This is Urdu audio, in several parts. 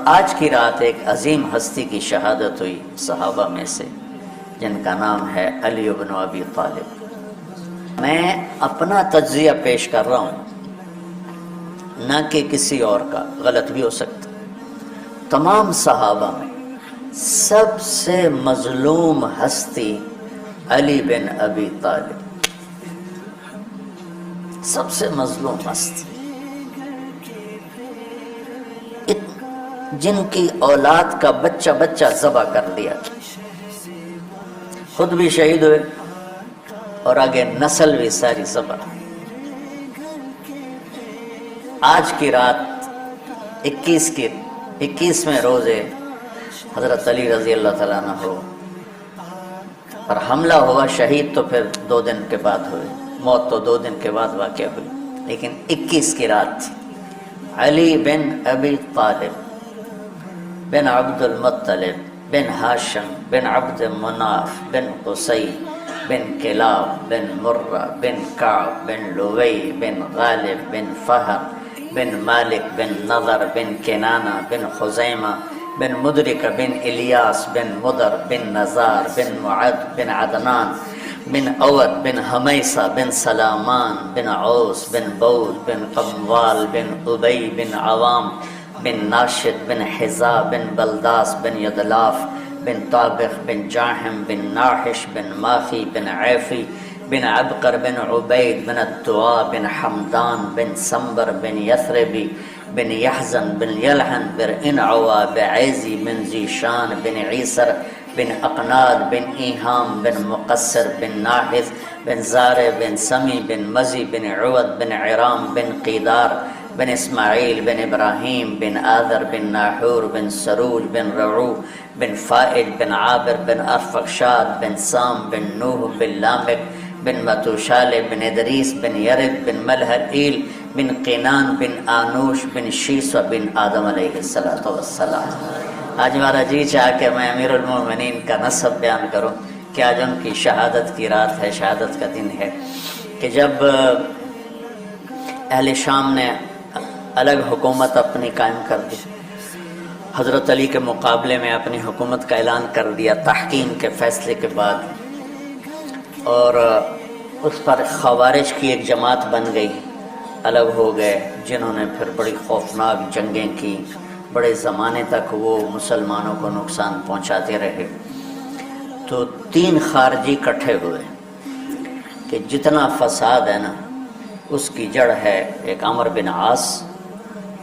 آج کی رات ایک عظیم ہستی کی شہادت ہوئی صحابہ میں سے، جن کا نام ہے علی بن ابی طالب۔ میں اپنا تجزیہ پیش کر رہا ہوں، نہ کہ کسی اور کا، غلط بھی ہو سکتا۔ تمام صحابہ میں سب سے مظلوم ہستی علی بن ابی طالب، سب سے مظلوم ہستی، جن کی اولاد کا بچہ بچہ ذبح کر دیا، خود بھی شہید ہوئے اور آگے نسل بھی ساری ذبح۔ آج کی رات 21ویں روزے حضرت علی رضی اللہ تعالیٰ عنہ پر حملہ ہوا، شہید تو پھر 2 دن کے بعد ہوئے، موت تو 2 دن کے بعد واقع ہوئی، لیکن 21 کی رات تھی۔ علی بن ابی طالب بن عبد المطلب بن ہاشم بن عبد مناف بن قصی بن کلاب بن مرہ بن کعب بن لوی بن غالب بن فہر بن مالک بن نضر بن کنانہ بن خزیمہ بن مدرک بن الیاس بن مدر بن نزار بن معد بن عدنان بن اود بن حمیسہ بن سلامان بن عوس بن بود بن قموال بن ابی بن عوام بن ناشد بن حذا بن بلداس بن یدلاف بن طابخ بن جاحم بن ناحش بن ماخی بن عیفی بن عبقر بن عبید بن الدعاء بن حمدان بن سنبر بن یثربی بن یحزن بن یلحن بن انعوا بعیزی بن زیشان بن عیسر بن اقناد بن ایہام بن مقصر بن ناحث بن زارع بن سمی بن مزی بن عود بن عرام بن قیدار بن اسماعیل بن ابراہیم بن آذر بن ناحور بن سروج بن رعو بن فائج بن عابر بن ارفخشاد بن سام بن نوح بن لامک بن متوشال بن ادریس بن یرد بن ملحل بن قینان بن آنوش بن شیسو بن آدم علیہ السلام۔ آج ہمارا جی چاہ کہ میں امیر المومنین کا نسب بیان کروں کہ آج ان کی شہادت کی رات ہے، شہادت کا دن ہے، کہ جب اہل شام نے الگ حکومت اپنی قائم کر دی، حضرت علی کے مقابلے میں اپنی حکومت کا اعلان کر دیا تحکیم کے فیصلے کے بعد، اور اس پر خوارج کی ایک جماعت بن گئی، الگ ہو گئے، جنہوں نے پھر بڑی خوفناک جنگیں کی، بڑے زمانے تک وہ مسلمانوں کو نقصان پہنچاتے رہے۔ تو 3 خارجی اکٹھے ہوئے کہ جتنا فساد ہے نا، اس کی جڑ ہے ایک عمر بن عاص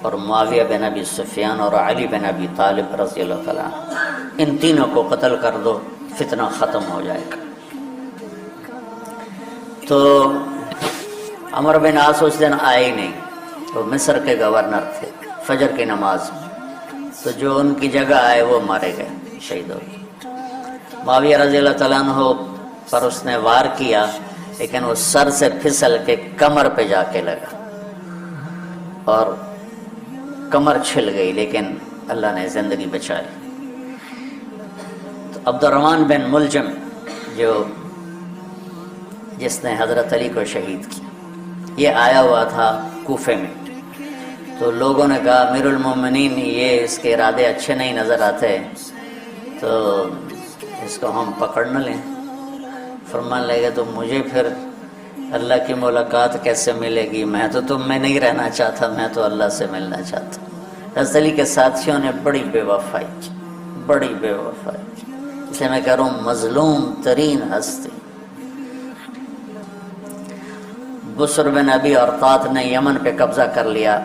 اور معاویہ بن ابی سفیان اور علی بن ابی طالب رضی اللہ تعالیٰ عنہ، ان تینوں کو قتل کر دو، فتنہ ختم ہو جائے گا۔ تو عمر بن عاص اس دن آئے ہی نہیں، وہ مصر کے گورنر تھے، فجر کی نماز میں، تو جو ان کی جگہ آئے وہ مارے گئے، شہید ہو گئے۔ معاویہ رضی اللہ تعالیٰ عنہ پر اس نے وار کیا، لیکن وہ سر سے پھسل کے کمر پہ جا کے لگا اور کمر چھل گئی، لیکن اللہ نے زندگی بچائی۔ تو عبد الرحمن بن ملجم جس نے حضرت علی کو شہید کیا، یہ آیا ہوا تھا کوفے میں، تو لوگوں نے کہا امیر المومنین یہ اس کے ارادے اچھے نہیں نظر آتے، تو اس کو ہم پکڑ نہ لیں۔ فرمان لگے تو مجھے پھر اللہ کی ملاقات کیسے ملے گی؟ میں تو تم میں نہیں رہنا چاہتا، میں تو اللہ سے ملنا چاہتا ہوں۔ حضرت علی کے ساتھیوں نے بڑی بے وفائی کی، بڑی بے وفائی کی، اس لیے میں کہہ رہا ہوں مظلوم ترین ہستی۔ بسر بن ابی ارطاط نے یمن پہ قبضہ کر لیا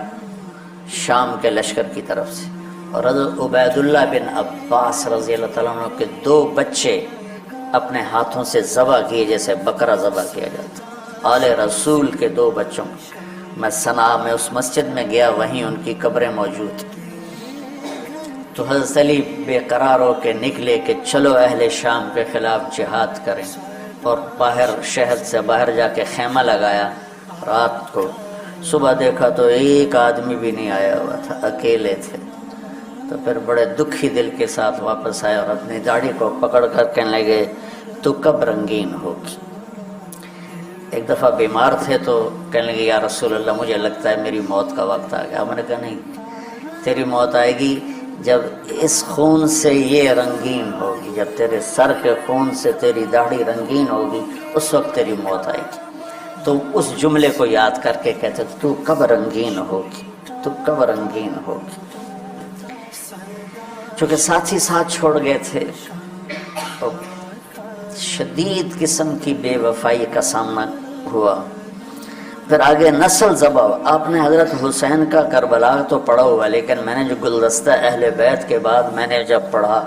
شام کے لشکر کی طرف سے، اور حضرت عبید اللہ بن عباس رضی اللہ تعالیٰ عنہ کے 2 بچے اپنے ہاتھوں سے ذبح کیے، جیسے بکرا ذبح کیا جاتا۔ آل رسول کے 2 بچوں، میں صنعاء میں اس مسجد میں گیا، وہیں ان کی قبریں موجود تھیں۔ تو حضرت علی بے قرار ہو کے نکلے کہ چلو اہل شام کے خلاف جہاد کریں، اور باہر شہر سے باہر جا کے خیمہ لگایا رات کو۔ صبح دیکھا تو ایک آدمی بھی نہیں آیا ہوا تھا، اکیلے تھے۔ تو پھر بڑے دکھی دل کے ساتھ واپس آئے اور اپنی داڑھی کو پکڑ کر کہنے لگے تو کب رنگین ہوگی؟ ایک دفعہ بیمار تھے تو کہنے لگے یا رسول اللہ مجھے لگتا ہے میری موت کا وقت آ گیا۔ میں نے کہا نہیں، تیری موت آئے گی جب اس خون سے یہ رنگین ہوگی، جب تیرے سر کے خون سے تیری داڑھی رنگین ہوگی، اس وقت تیری موت آئے گی۔ تو اس جملے کو یاد کر کے کہتے تو کب رنگین ہوگی، تو کب رنگین ہوگی۔ چونکہ ساتھ ہی ساتھ چھوڑ گئے تھے، تو شدید قسم کی بے وفائی کا سامنا ہوا۔ پھر آگے نسل ذبح۔ آپ نے حضرت حسین کا کربلا تو پڑھا ہوا، لیکن میں نے جو گلدستہ اہل بیت کے بعد میں نے جب پڑھا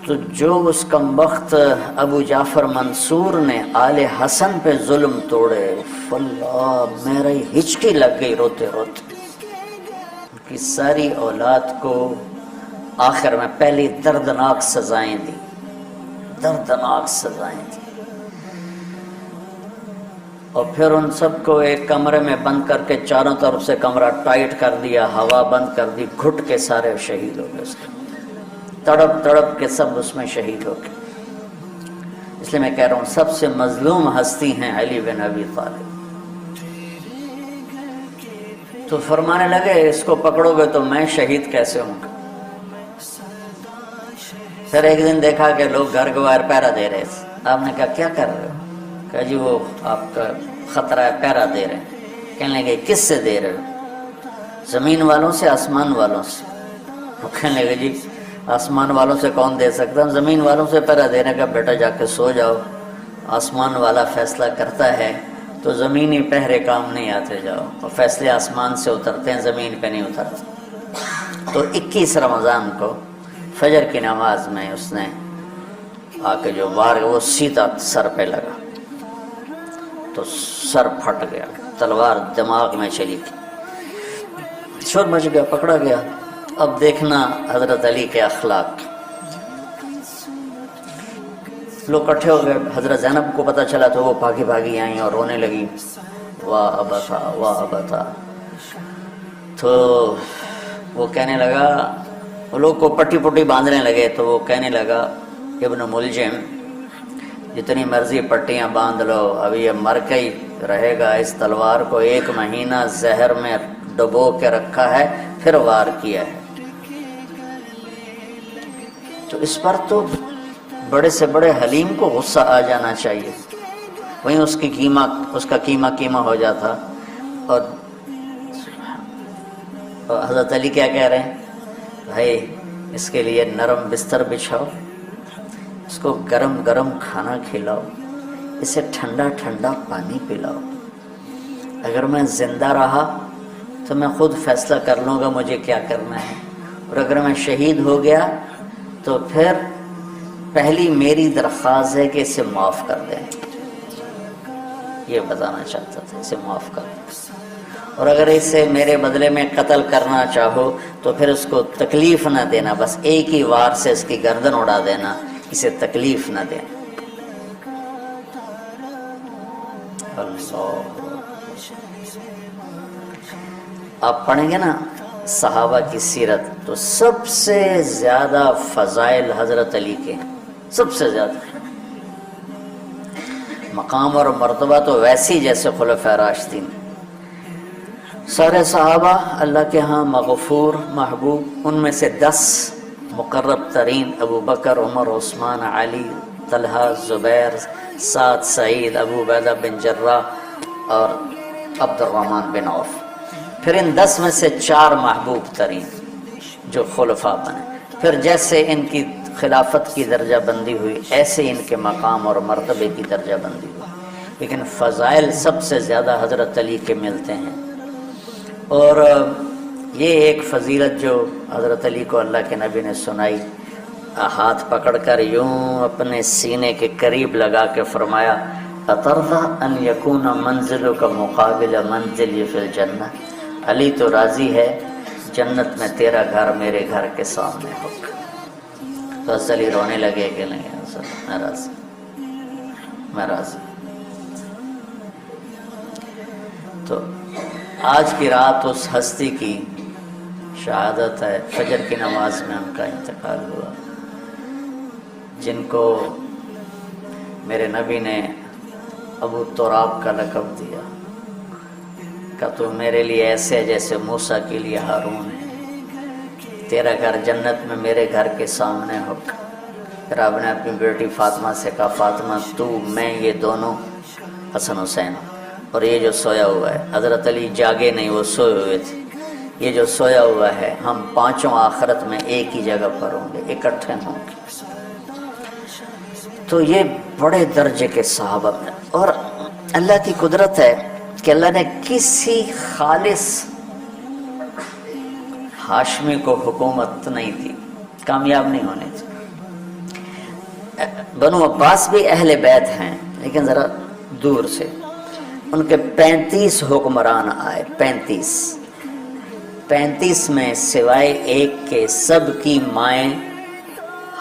تو جو اس کمبخت ابو جعفر منصور نے آل حسن پہ ظلم توڑے، اللہ میرے ہچکی لگ گئی روتے روتے۔ ان کی ساری اولاد کو آخر میں پہلی دردناک سزائیں دی، دردناک سزائیں دی، اور پھر ان سب کو ایک کمرے میں بند کر کے چاروں طرف سے کمرہ ٹائٹ کر دیا، ہوا بند کر دی، گھٹ کے سارے شہید ہو گئے، اس کے تڑپ تڑپ کے سب اس میں شہید ہو گئے۔ اس لیے میں کہہ رہا ہوں سب سے مظلوم ہستی ہیں علی بن ابی طالب۔ تو فرمانے لگے اس کو پکڑو گے تو میں شہید کیسے ہوں گا؟ پھر ایک دن دیکھا کہ لوگ گھر گوار پہرا دے رہے تھے۔ آپ نے کہا کیا کر رہے ہو؟ کہا جی وہ آپ کا خطرہ ہے، پہرا دے رہے ہیں۔ کہنے لگے کس سے دے رہے ہو؟ زمین والوں سے، آسمان والوں سے؟ وہ کہنے لگے جی آسمان والوں سے کون دے سکتا، زمین والوں سے پہرا دینے کا۔ بیٹا جا کے سو جاؤ، آسمان والا فیصلہ کرتا ہے، تو زمینی پہرے کام نہیں آتے، جاؤ، اور فیصلے آسمان سے اترتے ہیں، زمین پہ نہیں اترتے۔ تو 21 رمضان کو فجر کی نماز میں اس نے آ کے جو وار وہ سیدھا سر پہ لگا تو سر پھٹ گیا، تلوار دماغ میں چلی گئی، شور مچ گیا، پکڑا گیا۔ اب دیکھنا حضرت علی کے اخلاق، لوگ اکٹھے ہو گئے۔ حضرت زینب کو پتہ چلا تو وہ بھاگی بھاگی آئیں اور رونے لگی، واہ ابتا واہ ابتا۔ تو وہ کہنے لگا، وہ لوگ کو پٹی پٹی باندھنے لگے، تو وہ کہنے لگا ابن ملجم جتنی مرضی پٹیاں باندھ لو، ابھی یہ مر کے ہی رہے گا، اس تلوار کو 1 مہینہ زہر میں ڈبو کے رکھا ہے، پھر وار کیا ہے۔ تو اس پر تو بڑے سے بڑے حلیم کو غصہ آ جانا چاہیے، وہیں اس کا قیمہ ہو جاتا۔ اور حضرت علی کیا کہہ رہے ہیں؟ بھائی اس کے لیے نرم بستر بچھاؤ، اس کو گرم گرم کھانا کھلاؤ، اسے ٹھنڈا ٹھنڈا پانی پلاؤ۔ اگر میں زندہ رہا تو میں خود فیصلہ کر لوں گا مجھے کیا کرنا ہے، اور اگر میں شہید ہو گیا تو پھر پہلی میری درخواست ہے کہ اسے معاف کر دیں۔ یہ بتانا چاہتا تھا، اسے معاف کر دیں، اور اگر اسے میرے بدلے میں قتل کرنا چاہو تو پھر اس کو تکلیف نہ دینا، بس ایک ہی وار سے اس کی گردن اڑا دینا، اسے تکلیف نہ دینا۔ اللہ، آپ پڑھیں گے نا صحابہ کی سیرت تو سب سے زیادہ فضائل حضرت علی کے، سب سے زیادہ مقام اور مرتبہ تو ویسی جیسے خلفائے راشدین۔ سارے صحابہ اللہ کے ہاں مغفور محبوب، ان میں سے 10 مقرب ترین ابو بکر، عمر، عثمان، علی، طلحہ، زبیر، سعد، سعید، ابو عبیدہ بن جراح اور عبد الرحمن بن عوف۔ پھر ان 10 میں سے 4 محبوب ترین جو خلفاء بنے، پھر جیسے ان کی خلافت کی درجہ بندی ہوئی ایسے ان کے مقام اور مرتبے کی درجہ بندی ہوئی، لیکن فضائل سب سے زیادہ حضرت علی کے ملتے ہیں۔ اور یہ ایک فضیلت جو حضرت علی کو اللہ کے نبی نے سنائی، ہاتھ پکڑ کر یوں اپنے سینے کے قریب لگا کے فرمایا، اترضى ان يكون منزلك مقابل منزلي في الجنہ، علی تو راضی ہے جنت میں تیرا گھر میرے گھر کے سامنے ہوگا۔ تو علی رونے لگے کہ نہیں میں راضی، میں راضی۔ تو آج کی رات اس ہستی کی شہادت ہے، فجر کی نماز میں ان کا انتقال ہوا، جن کو میرے نبی نے ابو تراب کا لقب دیا کہ تو میرے لیے ایسے جیسے موسیٰ کے لیے ہارون ہے۔ تیرا گھر جنت میں میرے گھر کے سامنے ہوگا۔ پھر آپ نے اپنی بیٹی فاطمہ سے کہا فاطمہ تو میں یہ دونوں حسن حسین اور یہ جو سویا ہوا ہے، حضرت علی جاگے نہیں، وہ سوئے ہوئے تھے، یہ جو سویا ہوا ہے ہم پانچوں آخرت میں ایک ہی جگہ پر ہوں گے، اکٹھے ہوں گے۔ تو یہ بڑے درجے کے صحابہ میں، اور اللہ کی قدرت ہے کہ اللہ نے کسی خالص ہاشمی کو حکومت نہیں تھی، کامیاب نہیں ہونے تھی۔ بنو عباس بھی اہل بیت ہیں لیکن ذرا دور سے، ان کے 35 حکمران آئے، 35 میں سوائے ایک کے سب کی مائیں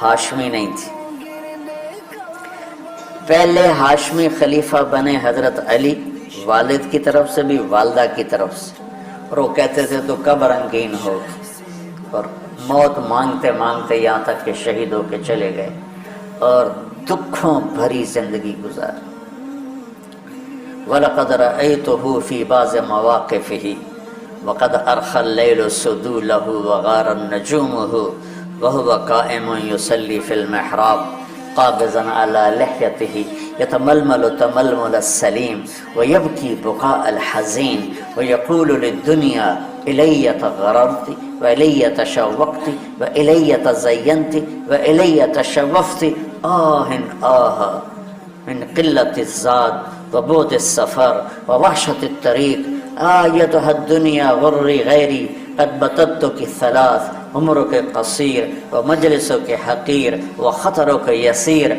ہاشمی نہیں تھی۔ پہلے ہاشمی خلیفہ بنے حضرت علی، والد کی طرف سے بھی والدہ کی طرف سے، اور وہ کہتے تھے تو کب رنگین ہو، اور موت مانگتے مانگتے یہاں تک کہ شہید ہو کے چلے گئے اور دکھوں بھری زندگی گزاری۔ وَلَقَدْ رَأَيْتُهُ فِي بَعْضِ مَوَاقِفِهِ وَقَدْ أَرْخَى اللَّيْلُ سُدُولَهُ وَغَارَ النَّجُومُهُ وَهُوَ قَائِمٌ يُصَلِّي فِي الْمِحْرَابِ قابضاً على لحيته يتململ تململ السليم ويبكي بكاء الحزين ويقول للدنيا إلي تغررت وإلي تشوقت وإلي تزينت وإلي تشوفت آه من قلة الزاد وبعد السفر ووحشة الطريق أيتها الدنيا غري غيري قد بتتك الثلاث عمرك قصير ومجلسك حقير وخطرك يسير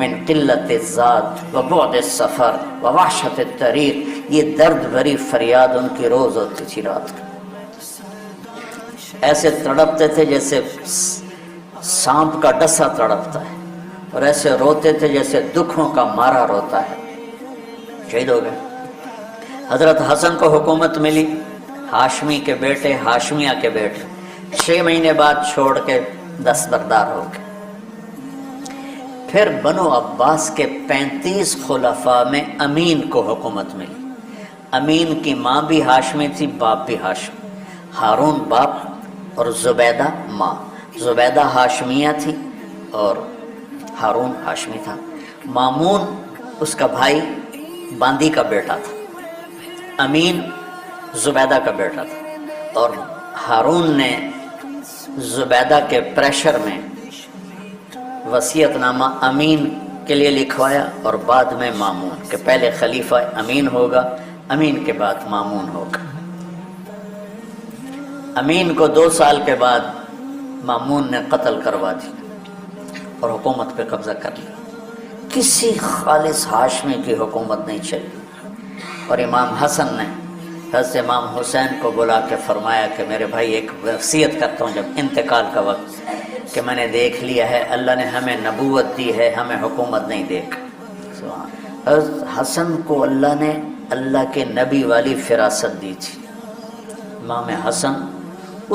من قلة الزاد وبعد السفر ووحشة الطريق۔ یہ درد بھری فریاد ان کی روز ہوتی تھی رات کو، ایسے تڑپتے تھے جیسے سانپ کا ڈسا تڑپتا ہے، اور ایسے روتے تھے جیسے دکھوں کا مارا روتا ہے۔ شہید ہو گئے۔ حضرت حسن کو حکومت ملی، ہاشمی کے بیٹے، ہاشمیہ کے بیٹے، 6 مہینے بعد چھوڑ کے دستبردار ہو گئے۔ پھر بنو عباس کے 35 خلفاء میں امین کو حکومت ملی۔ امین کی ماں بھی ہاشمی تھی، باپ بھی ہاشمی، ہارون باپ اور زبیدہ ماں۔ زبیدہ ہاشمیہ تھی اور ہارون ہاشمی تھا۔ مامون اس کا بھائی باندی کا بیٹا تھا، امین زبیدہ کا بیٹا تھا، اور ہارون نے زبیدہ کے پریشر میں وصیت نامہ امین کے لیے لکھوایا، اور بعد میں مامون، کہ پہلے خلیفہ امین ہوگا، امین کے بعد مامون ہوگا۔ امین کو 2 سال کے بعد مامون نے قتل کروا دی اور حکومت پہ قبضہ کر لیا۔ کسی خالص ہاشمی کی حکومت نہیں چلی، اور امام حسن نے حضرت امام حسین کو بلا کے فرمایا کہ میرے بھائی ایک وصیت کرتا ہوں، جب انتقال کا وقت، کہ میں نے دیکھ لیا ہے اللہ نے ہمیں نبوت دی ہے، ہمیں حکومت نہیں دے گا۔ حضرت حسن کو اللہ نے اللہ کے نبی والی فراست دی تھی۔ امام حسن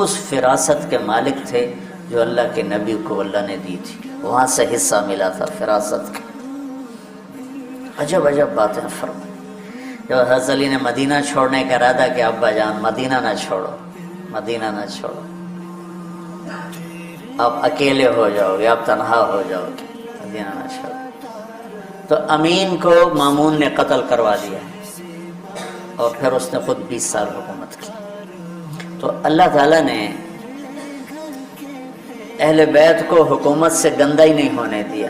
اس فراست کے مالک تھے جو اللہ کے نبی کو اللہ نے دی تھی، وہاں سے حصہ ملا تھا فراست کا۔ عجب عجب باتیں فرمائیں۔ جب حضرت علی نے مدینہ چھوڑنے کا ارادہ کیا، ابا جان مدینہ نہ چھوڑو، مدینہ نہ چھوڑو، آپ اکیلے ہو جاؤ گے، آپ تنہا ہو جاؤ گے، مدینہ نہ چھوڑو۔ تو امین کو مامون نے قتل کروا دیا، اور پھر اس نے خود 20 سال حکومت کی۔ تو اللہ تعالیٰ نے اہل بیت کو حکومت سے گندہ ہی نہیں ہونے دیا۔